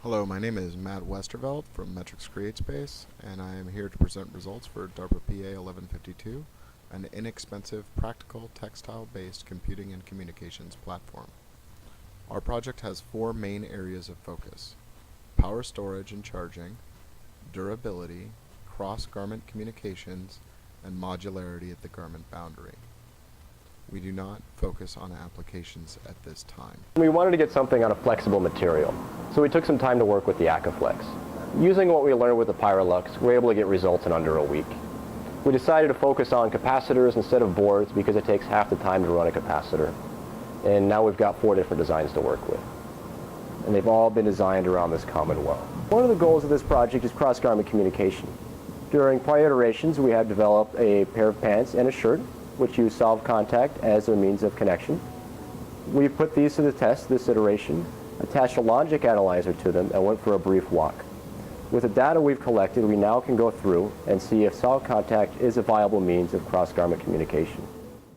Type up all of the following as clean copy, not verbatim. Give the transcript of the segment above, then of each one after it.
Hello, my name is Matt Westerveld from Metrix CreateSpace, and I am here to present results for DARPA PA 1152, an inexpensive, practical, textile-based computing and communications platform. Our project has four main areas of focus: power storage and charging, durability, cross-garment communications, and modularity at the garment boundary. We do not focus on applications at this time. We wanted to get something on a flexible material, so we took some time to work with the Acaflex. Using what we learned with the Pyrolux, we were able to get results in under a week. We decided to focus on capacitors instead of boards because it takes half the time to run a capacitor. And now we've got 4 different designs to work with. And they've all been designed around this common well. One of the goals of this project is cross-garment communication. During prior iterations, we had developed a pair of pants and a shirt which use solid contact as a means of connection. We put these to the test this iteration, attached a logic analyzer to them, and went for a brief walk. With the data we've collected, we now can go through and see if solid contact is a viable means of cross-garment communication.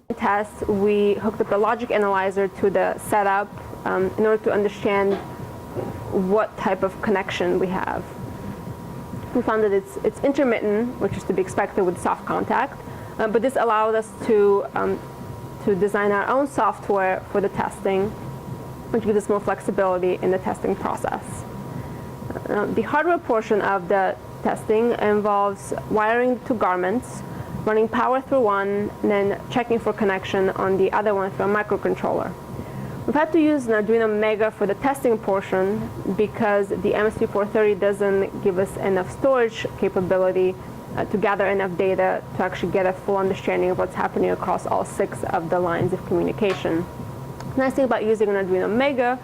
In test, we hooked up the logic analyzer to the setup in order to understand what type of connection we have. We found that it's intermittent, which is to be expected with soft contact. But this allowed us to design our own software for the testing, which gives us more flexibility in the testing process. The hardware portion of the testing involves wiring 2 garments, running power through one, and then checking for connection on the other one through a microcontroller. We've had to use an Arduino Mega for the testing portion because the MSP430 doesn't give us enough storage capability to gather enough data to actually get a full understanding of what's happening across all 6 of the lines of communication. The nice thing about using an Arduino Mega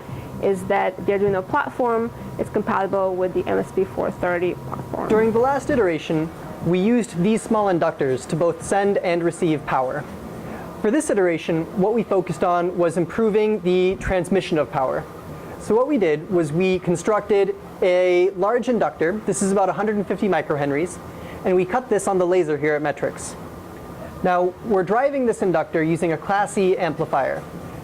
is that the Arduino platform is compatible with the MSP430 platform. During the last iteration, we used these small inductors to both send and receive power. For this iteration, what we focused on was improving the transmission of power. So what we did was we constructed a large inductor. This is about 150 microhenries. And we cut this on the laser here at Metrix. Now, we're driving this inductor using a Class E amplifier.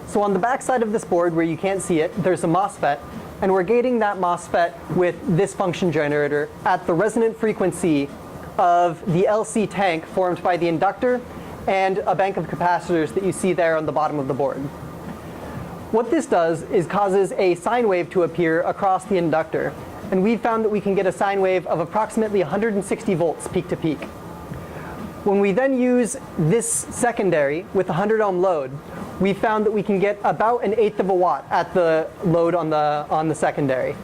So on the back side of this board, where you can't see it, there's a MOSFET, and we're gating that MOSFET with this function generator at the resonant frequency of the LC tank formed by the inductor and a bank of capacitors that you see there on the bottom of the board. What this does is causes a sine wave to appear across the inductor. And we found that we can get a sine wave of approximately 160 volts peak to peak. When we then use this secondary with a 100 ohm load, we found that we can get about 1/8 of a watt at the load on the secondary.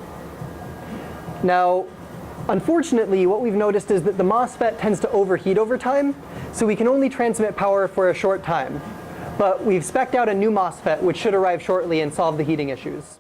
Now, unfortunately, what we've noticed is that the MOSFET tends to overheat over time, so we can only transmit power for a short time. But we've spec'd out a new MOSFET which should arrive shortly and solve the heating issues.